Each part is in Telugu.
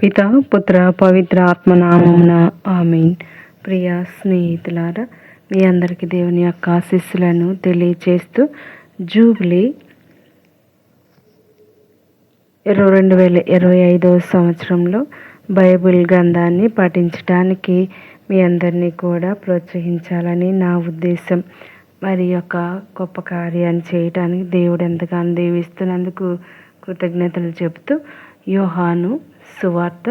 పిత పుత్ర పవిత్ర ఆత్మనామమున ఆమేన్. ప్రియ స్నేహితులారా, మీ అందరికీ దేవుని యొక్క ఆశీస్సులను తెలియచేస్తూ జూబ్లీ 2025 సంవత్సరంలో బైబిల్ గ్రంథాన్ని పఠించడానికి మీ అందరినీ కూడా ప్రోత్సహించాలని నా ఉద్దేశం. మరి యొక్క గొప్ప కార్యాన్ని చేయడానికి దేవుడు ఎంతగానో దీవిస్తున్నందుకు కృతజ్ఞతలు చెబుతూ యోహాను సువార్త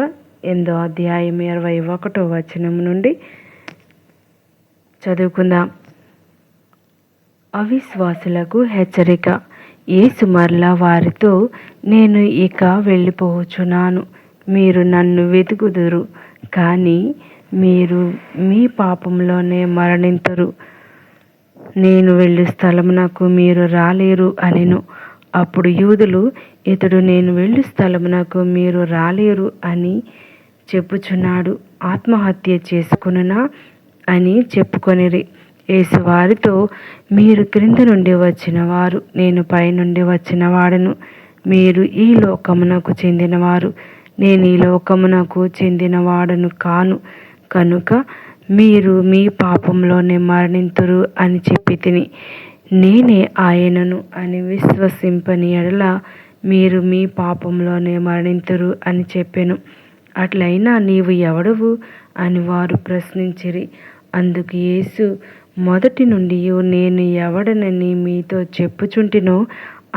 8వ అధ్యాయం 21వ వచనం నుండి చదువుకుందాం. అవిశ్వాసులకు హెచ్చరిక. యేసు మరలా వారితో, నేను ఇక వెళ్ళిపోవచ్చున్నాను. మీరు నన్ను వెతుకుదురు, కానీ మీరు మీ పాపంలోనే మరణింతురు. నేను వెళ్ళు స్థలమునకు మీరు రాలేరు అనెను. అప్పుడు యూదులు, ఇతడు నేను వెళ్ళు స్థలమునకు మీరు రాలేరు అని చెప్పుచున్నాడు, ఆత్మహత్య చేసుకునునా అని చెప్పుకొనిరి. యేసు వారితో, మీరు క్రింద నుండి వచ్చిన వారు, నేను పైనుండి వచ్చిన వాడను. మీరు ఈ లోకమునకు చెందినవారు, నేను ఈ లోకమునకు చెందిన వాడను కాను. కనుక మీరు మీ పాపంలోనే మరణింతురు అని చెప్పి తిని, నేనే ఆయనను అని విశ్వసింపని ఎడల మీరు మీ పాపంలోనే మరణింతురు అని చెప్పెను. అట్లయినా నీవు ఎవడవు అని వారు ప్రశ్నించిరి. అందుకు యేసు, మొదటి నుండి నేను ఎవడనని మీతో చెప్పుచుంటినో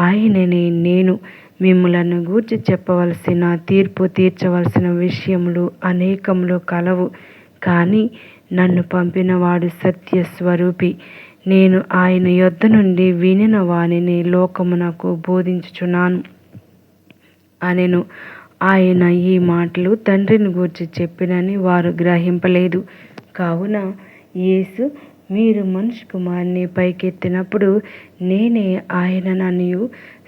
ఆయననే నేను. మిమ్ములను గూర్చి చెప్పవలసిన, తీర్పు తీర్చవలసిన విషయములు అనేకములు కలవు, కానీ నన్ను పంపినవాడు సత్యస్వరూపి. నేను ఆయన యొద్ద నుండి వినిన వానిని లోకమునకు బోధించుచున్నాను అనెను. ఆయన ఈ మాటలు తండ్రిని గూర్చి చెప్పినని వారు గ్రహింపలేదు. కావున యేసు, మీరు మనుష్య కుమారుని పైకెత్తినప్పుడు నేనే ఆయనననియు,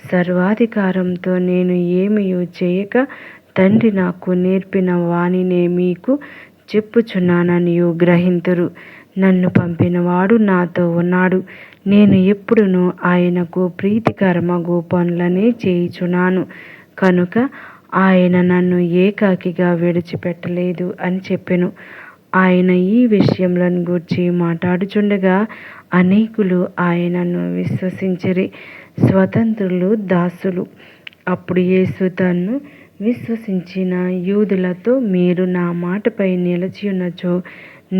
సర్వాధికారంతో నేను ఏమీ చేయక తండ్రి నాకు నేర్పిన వానినే మీకు చెప్పుచున్నాననియు గ్రహింతురు. నన్ను పంపినవాడు నాతో ఉన్నాడు. నేను ఎప్పుడునూ ఆయనకు ప్రీతికరమగు పనులనే చేయుచున్నాను. కనుక ఆయన నన్ను ఏకాకిగా విడిచిపెట్టలేదు అని చెప్పెను. ఆయన ఈ విషయములను గూర్చి మాట్లాడుచుండగా అనేకులు ఆయనను విశ్వసించిరి, స్వతంత్రులు దాసులు. అప్పుడు యేసు తన్ను విశ్వసించిన యూదులతో, మీరు నా మాటపై నిలిచియున్నచో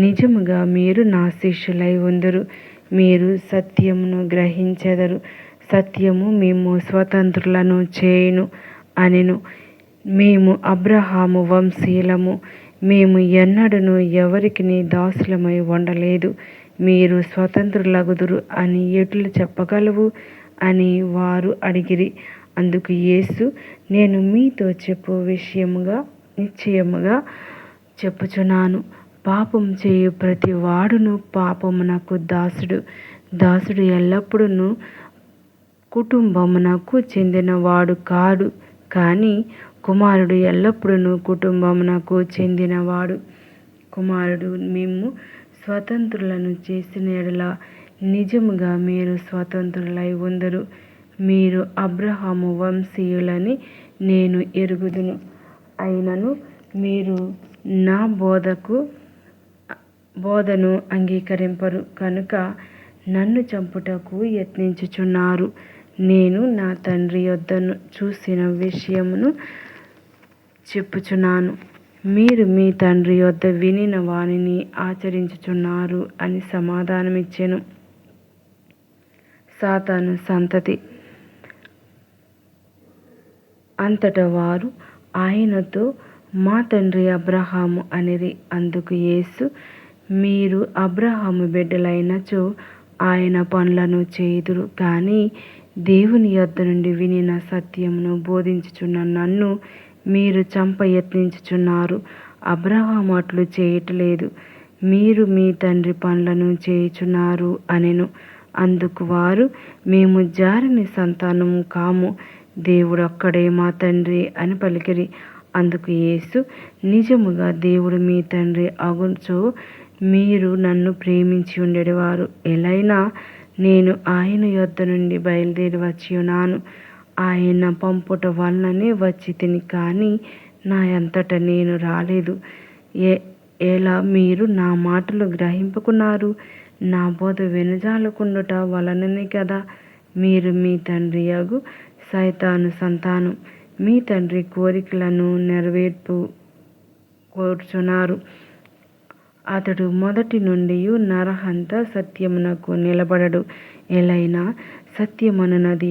నిజముగా మీరు నా శిష్యులై ఉందురు. మీరు సత్యమును గ్రహించెదరు, సత్యము మేము స్వతంత్రులను చేయును అనెను. మేము అబ్రహాము వంశీయులము, మేము ఎన్నడూను ఎవరికిని దాసులమై ఉండలేదు. మీరు స్వతంత్రులగుదురు అని ఎట్లు చెప్పగలవు అని వారు అడిగిరి. అందుకు యేసు, నేను మీతో చెప్పు విషయముగా నిశ్చయముగా చెప్పుచున్నాను, పాపం చేయు ప్రతి వాడును పాపమునకు దాసుడు. దాసుడు ఎల్లప్పుడూ కుటుంబమునకు చెందినవాడు కాడు, కానీ కుమారుడు ఎల్లప్పుడూ కుటుంబమునకు చెందినవాడు. కుమారుడు మిమ్ము స్వతంత్రులను చేసిన ఎడల నిజముగా మీరు స్వతంత్రులై ఉందరు. మీరు అబ్రహాము వంశీయులని నేను ఎరుగుదును, అయినను మీరు నా బోధను అంగీకరింపరు, కనుక నన్ను చంపుటకు యత్నించుచున్నారు. నేను నా తండ్రి యొద్దను చూసిన విషయమును చెప్పుచున్నాను, మీరు మీ తండ్రి యొద్ద వినిన వానిని ఆచరించుచున్నారు అని సమాధానమిచ్చెను. సాతాను సంతతి. అంతటా వారు ఆయనతో, మా తండ్రి అబ్రహాము అనిరి. అందుకు యేసు, మీరు అబ్రహాము బిడ్డలైనచో ఆయన పనులను చేయుదురు, కానీ దేవుని యొద్ద నుండి వినిన సత్యమును బోధించుచున్న నన్ను మీరు చంప యత్నించుచున్నారు. అబ్రహాము అట్లు చేయటలేదు, మీరు మీ తండ్రి పనులను చేయుచున్నారు అనెను. అందుకు వారు, మేము జారిని సంతానము కాము, దేవుడొక్కడే మా తండ్రి అని పలికిరి. అందుకు యేసు, నిజముగా దేవుడు మీ తండ్రి అగుచో మీరు నన్ను ప్రేమించి ఉండేవారు. ఎలైనా నేను ఆయన యొద్ద నుండి బయలుదేరి వచ్చి ఉన్నాను. ఆయన పంపుట వలననే వచ్చి తిని, కానీ నా అంతట నేను రాలేదు. ఎలా మీరు నా మాటలు గ్రహింపుకున్నారు? నా బోధ వెనుజాలకుండుట వలననే కదా మీరు మీ తండ్రి యగు సైతాను సంతానం, మీ తండ్రి కోరికలను నెరవేర్పు కోరుచున్నారు. అతడు మొదటి నుండి నరహంత సత్యమునకు నిలబడడు. ఎలైనా సత్యమనున్నది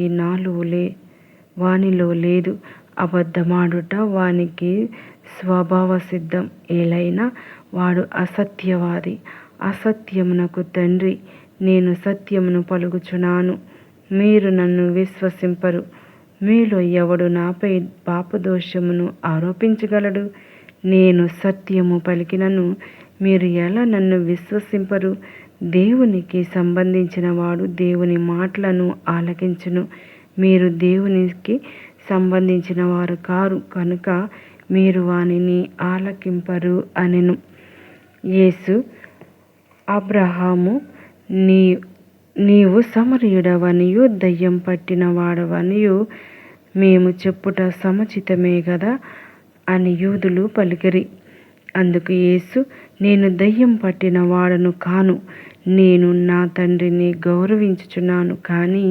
వానిలో లేదు. అబద్ధమాడుట వానికి స్వభావ సిద్ధం. ఏలైనా వాడు అసత్యవాది, అసత్యమునకు తండ్రి. నేను సత్యమును పలుకుచున్నాను, మీరు నన్ను విశ్వసింపరు. మీలో ఎవడు నాపై పాపదోషమును ఆరోపించగలడు? నేను సత్యము పలికినను మీరు ఎలా నన్ను విశ్వసింపరు? దేవునికి సంబంధించిన వాడు దేవుని మాటలను ఆలకించును. మీరు దేవునికి సంబంధించిన వారు కారు కనుక మీరు వానిని ఆలకింపరు అనెను. యేసు, అబ్రహాము నీవు సమరయుడవనియు దయ్యం పట్టిన వాడవనియు మేము చెప్పుట సముచితమే గదా అని యూదులు పలికిరి. అందుకు యేసు, నేను దయ్యం పట్టిన వాడను కాను, నేను నా తండ్రిని గౌరవించుచున్నాను, కానీ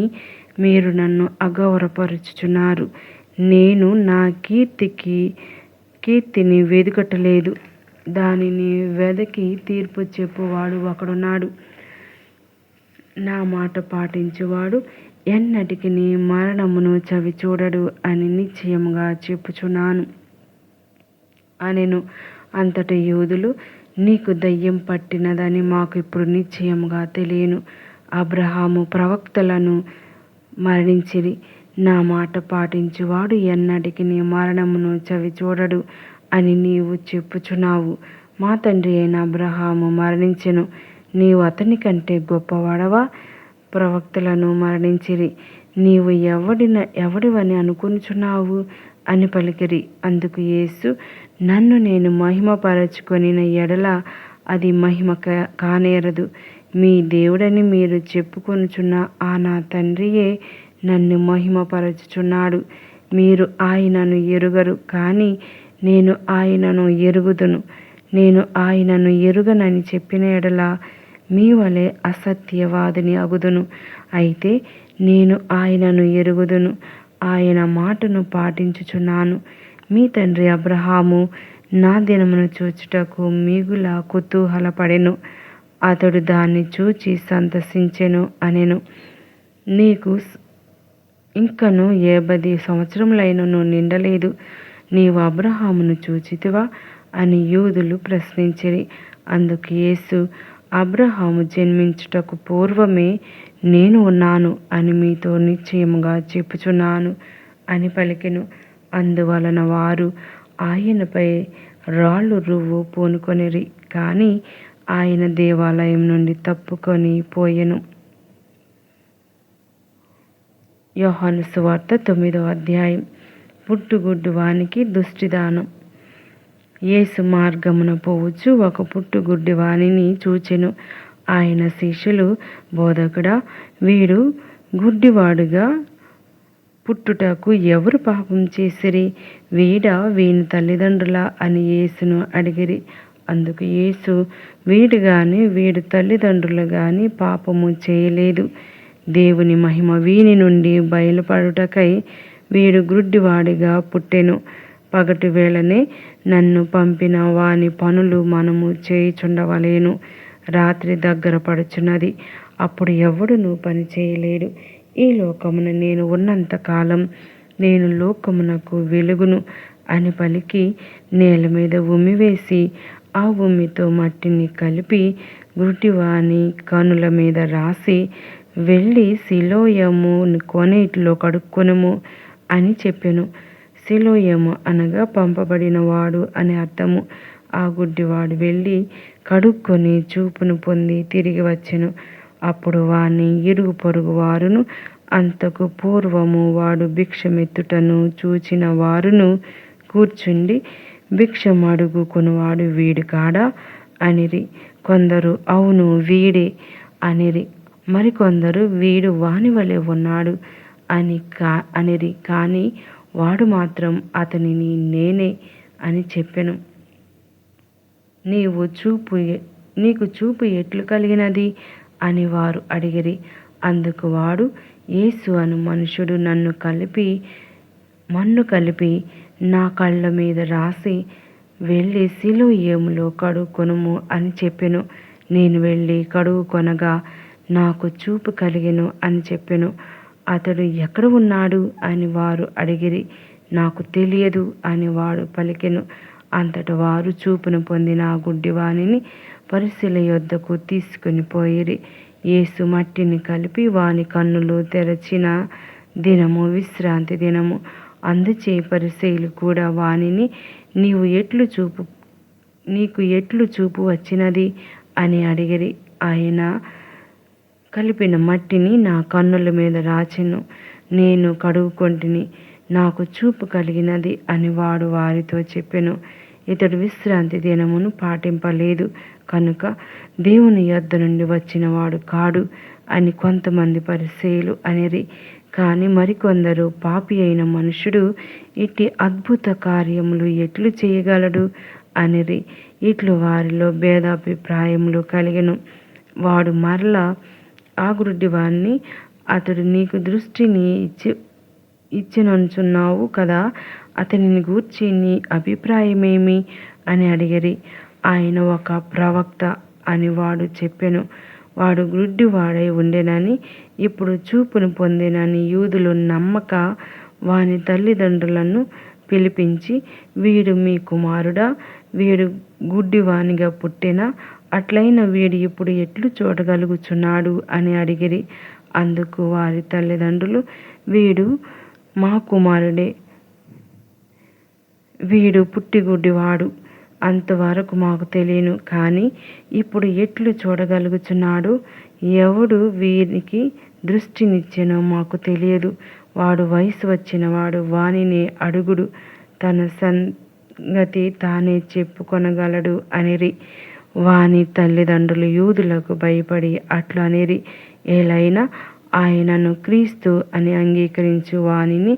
మీరు నన్ను అగౌరవపరుచుచున్నారు. నేను నా కీర్తిని వెదుకటలేదు, దానిని వెదకి తీర్పు చెప్పువాడు ఒకడున్నాడు. నా మాట పాటించువాడు ఎన్నటికి మరణమును చవి చూడడు అని నిశ్చయముగా చెప్పుచున్నాను అనెను. అంతటి యూదులు, నీకు దయ్యం పట్టినదని మాకు ఇప్పుడు నిశ్చయముగా తెలియను. అబ్రహాము ప్రవక్తలను మరణించిరి. నా మాట పాటించువాడు ఎన్నటికి మరణమును చవి చూడడు అని నీవు చెప్పుచున్నావు. మా తండ్రి అయిన అబ్రహాము మరణించెను, నీవు అతని కంటే గొప్పవాడవా? ప్రవక్తలను మరణించిరి, నీవు ఎవడివని అనుకొనుచున్నావు అని పలికిరి. అందుకు యేసు, నన్ను నేను మహిమపరచుకొనిన ఎడల అది మహిమ కానేరదు. మీ దేవుడని మీరు చెప్పుకొనుచున్న ఆ నా తండ్రియే నన్ను మహిమపరచుచున్నాడు. మీరు ఆయనను ఎరుగరు, కానీ నేను ఆయనను ఎరుగుదును. నేను ఆయనను ఎరుగనని చెప్పిన ఎడల మీ వలె అసత్యవాదిని అగుదును. అయితే నేను ఆయనను ఎరుగుదును, ఆయన మాటను పాటించుచున్నాను. మీ తండ్రి అబ్రహాము నా దినమును చూచుటకు మిగుల కుతూహలపడెను, అతడు దాన్ని చూచి సంతసించెను అనెను. నీకు ఇంకను 70 సంవత్సరములైనను నిండలేదు, నీవు అబ్రహామును చూచితివా అని యూదులు ప్రశ్నించిరి. అందుకు యేసు, అబ్రహాము జన్మించుటకు పూర్వమే నేను ఉన్నాను అని మీతో నిశ్చయముగా చెప్పుచున్నాను అని పలికెను. అందువలన వారు ఆయనపై రాళ్ళు రువ్వు పూనుకొనిరి, కానీ ఆయన దేవాలయం నుండి తప్పుకొని పోయెను. యోహాను సువార్త 9వ అధ్యాయం. పుట్టుగుడ్డు వానికి దృష్టిదానం. యేసు మార్గమున పోవచ్చు ఒక పుట్టుగుడ్డి వానిని చూచెను. ఆయన శిష్యులు, బోధకుడా, వీడు గుడ్డివాడుగా పుట్టుటకు ఎవరు పాపం చేసిరి, వీడా వీని తల్లిదండ్రులా అని యేసును అడిగిరి. అందుకు యేసు, వీడు గాని వీడు తల్లిదండ్రులు గాని పాపము చేయలేదు, దేవుని మహిమ వీని నుండి బయలుపడుటకై వీడు గుడ్డివాడిగా పుట్టెను. పగటి వేళనే నన్ను పంపిన వాని పనులు మనము చేయుచుండవలేను. రాత్రి దగ్గర పడుచున్నది, అప్పుడు ఎవడునూ పని చేయలేడు. ఈ లోకమున నేను ఉన్నంతకాలం నేను లోకమునకు వెలుగును అని పలికి నేల మీద ఉమ్మివేసి ఆ ఉమ్మితో మట్టిని కలిపి గుడ్డివాని కనుల మీద రాసి, వెళ్ళి సిలోయము కోనేటిలో కడుక్కొనుము అని చెప్పెను. సిలోయము అనగా పంపబడిన వాడు అని అర్థము. ఆ గుడ్డివాడు వెళ్ళి కడుక్కొని చూపును పొంది తిరిగి వచ్చెను. అప్పుడు వాని ఇరుగు పొరుగు వారును, అంతకు పూర్వము వాడు భిక్షమెత్తుటను చూచిన వారును కూర్చుండి, భిక్షమడుగుకొనువాడు వీడు కాడా అనిరి. కొందరు అవును వీడే అనిరి. మరికొందరు వీడు వాని వలె ఉన్నాడు అనిరి. కానీ వాడు మాత్రం అతనిని నేనే అని చెప్పెను. నీకు చూపు ఎట్లు కలిగినది అని వారు అడిగిరి. అందుకు వాడు, యేసు అను మనుషుడు మన్ను కలిపి నా కళ్ళ మీద రాసి, వెళ్ళి సిలోయేములో కడుక్కొనుము అని చెప్పెను. నేను వెళ్ళి కడుగుకొనగా నాకు చూపు కలిగెను అని చెప్పెను. అతడు ఎక్కడ ఉన్నాడు అని వారు అడిగిరి. నాకు తెలియదు అని వాడు పలికెను. అంతట వారు చూపును పొందిన ఆ గుడ్డివానిని పరిసయ్యుల యొద్దకు తీసుకుని పోయిరి. యేసు మట్టిని కలిపి వాని కన్నులు తెరచిన దినము విశ్రాంతి దినము. అందుచే పరిసయ్యులు కూడా వానిని, నీకు ఎట్లు చూపు వచ్చినది అని అడిగిరి. ఆయన కలిపిన మట్టిని నా కన్నుల మీద రాచెను, నేను కడుగుకొంటిని, నాకు చూపు కలిగినది అని వాడు వారితో చెప్పెను. ఇతడు విశ్రాంతి దినమును పాటింపలేదు కనుక దేవుని యొద్ద నుండి వచ్చిన వాడు కాడు అని కొంతమంది పరిసయ్యులు అనిరి. కానీ మరికొందరు, పాపి అయిన మనుషుడు ఇట్టి అద్భుత కార్యములు ఎట్లు చేయగలడు అనిరి. ఇట్లు వారిలో భేదాభిప్రాయములు కలిగెను. వాడు మరలా ఆ గుడ్డివాణ్ణి, అతడు నీకు దృష్టిని ఇచ్చినంచున్నావు కదా, అతనిని గూర్చి నీ అభిప్రాయమేమి అని అడిగిరి. ఆయన ఒక ప్రవక్త అని వాడు చెప్పెను. వాడు గుడ్డివాడై ఉండెనని, ఇప్పుడు చూపును పొందెనని యూదులు నమ్మక వాని తల్లిదండ్రులను పిలిపించి, వీడు మీ కుమారుడా? వీడు గుడ్డివానిగా పుట్టెనా? అట్లయిన వీడు ఇప్పుడు ఎట్లు చూడగలుగుచున్నాడు అని అడిగిరి. అందుకు వారి తల్లిదండ్రులు, వీడు మా కుమారుడే, వీడు పుట్టి గుడ్డివాడు, అంతవరకు మాకు తెలియను. కానీ ఇప్పుడు ఎట్లు చూడగలుగుచున్నాడు? ఎవడు వీనికి దృష్టినిచ్చెనో మాకు తెలియదు. వాడు వయసు వచ్చినవాడు, వానిని అడుగుడు, తన సంగతి తానే చెప్పుకొనగలడు అనిరి. వాని తల్లిదండ్రులు యూదులకు భయపడి అట్లు అనిరి. ఏలైనా ఆయనను క్రీస్తు అని అంగీకరించు వానిని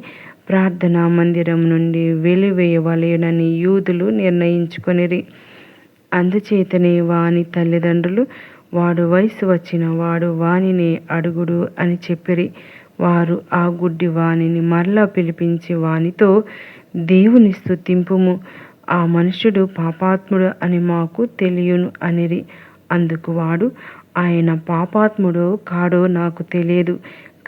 ప్రార్థనా మందిరం నుండి వెలివేయవలెనని యూదులు నిర్ణయించుకొనిరి. అందుచేతనే వాని తల్లిదండ్రులు, వాడు వయసు వచ్చిన వాడు, వానిని అడుగుడు అని చెప్పిరి. వారు ఆ గుడ్డి వానిని మరలా పిలిపించి వానితో, దేవుని స్తుతింపుము, ఆ మనుష్యుడు పాపాత్ముడు అని మాకు తెలియను అనిరి. అందుకు వాడు, ఆయన పాపాత్ముడో కాడో నాకు తెలియదు,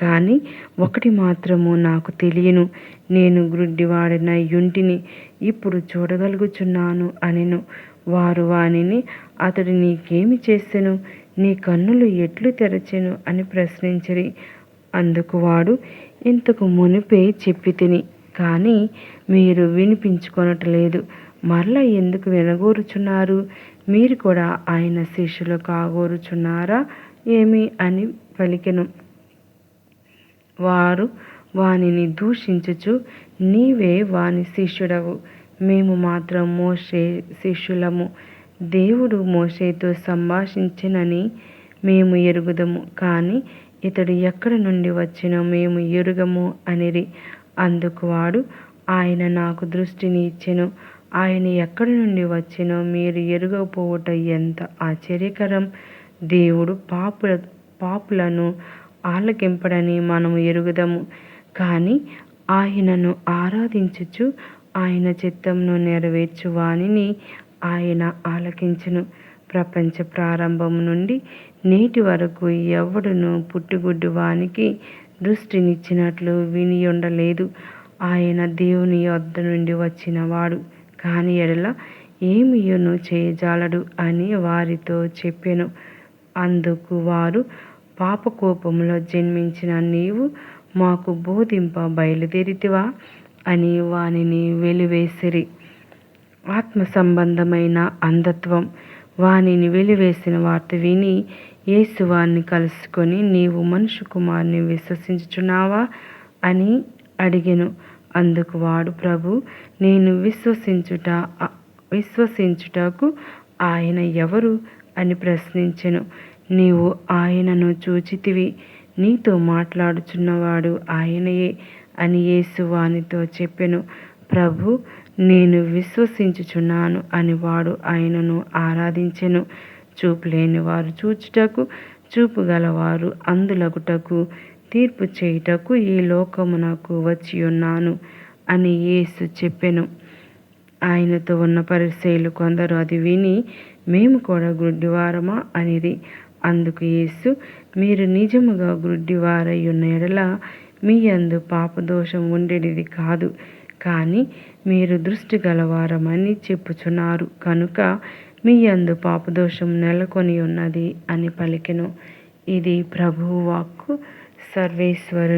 కానీ ఒకటి మాత్రము నాకు తెలియను, నేను గుడ్డివాడినై యుంటిని, ఇప్పుడు చూడగలుగుచున్నాను అనెను. వారు వానిని, అతడు నీకేమి చేసెను? నీ కన్నులు ఎట్లు తెరచెను అని ప్రశ్నించిరి. అందుకు వాడు, ఇంతకు మునిపే చెప్పితిని, కానీ మీరు వినిపించుకొనట్లేదు. మరలా ఎందుకు వినగోరుచున్నారు? మీరు కూడా ఆయన శిష్యులు కాగోరుచున్నారా ఏమి అని పలికెను. వారు వానిని దూషించుచు, నీవే వాని శిష్యుడవు, మేము మాత్రం మోషే శిష్యులము. దేవుడు మోషేతో సంభాషించెనని మేము ఎరుగుదము, కానీ ఇతడు ఎక్కడ నుండి వచ్చినో మేము ఎరుగము అనిరి. అందుకు వాడు, ఆయన నాకు దృష్టిని ఇచ్చెను, ఆయన ఎక్కడి నుండి వచ్చినో మీరు ఎరుగకపోవుట ఎంత ఆశ్చర్యకరం. దేవుడు పాపులను ఆలకింపడని మనము ఎరుగుదము, కానీ ఆయనను ఆరాధించుచు ఆయన చిత్తమును నెరవేర్చు వానిని ఆయన ఆలకించును. ప్రపంచ ప్రారంభము నుండి నేటి వరకు ఎవడును పుట్టుగుడ్డి వానికి దృష్టినిచ్చినట్లు వినియుండలేదు. ఆయన దేవుని యొద్ద నుండి వచ్చినవాడు, కాని ఎడల ఏమియును చేయజాలడు అని వారితో చెప్పెను. అందుకు వారు, పాపకోపములో జన్మించిన నీవు మాకు బోధింప బయలుదేరితివా అని వానిని వెలివేసిరి. ఆత్మ సంబంధమైన అంధత్వం. వానిని వెలివేసిన వార్త విని యేసు వారిని కలుసుకొని, నీవు మనుష్య కుమారుని విశ్వసించుచున్నావా అని అడిగెను. అందుకు వాడు, ప్రభు, నేను విశ్వసించుటకు ఆయన ఎవరు అని ప్రశ్నించెను. నీవు ఆయనను చూచితివి, నీతో మాట్లాడుచున్నవాడు ఆయనయే అని యేసు వానితో చెప్పెను. ప్రభు, నేను విశ్వసించుచున్నాను అని వాడు ఆయనను ఆరాధించెను. చూపు లేని వారు చూచుటకు, చూపు గలవారు అంధులగుటకు, తీర్పు చేయుటకు ఈ లోకమునకు వచ్చియున్నాను అని యేసు చెప్పెను. ఆయనతో ఉన్న పరిసయ్యులు కొందరు అది విని, మేము కూడా గ్రుడ్డివారమా అనిరి. అందుకు యేసు, మీరు నిజముగా గ్రుడ్డివారై ఉన్న ఎడల మీ యందు పాపదోషం ఉండేది కాదు, కానీ మీరు దృష్టి గలవారమని చెప్పుచున్నారు కనుక మీ యందు పాపదోషం నెలకొని ఉన్నది అని పలికెను. ఇది ప్రభువు వాక్కు. సర్వేశ్వరుడు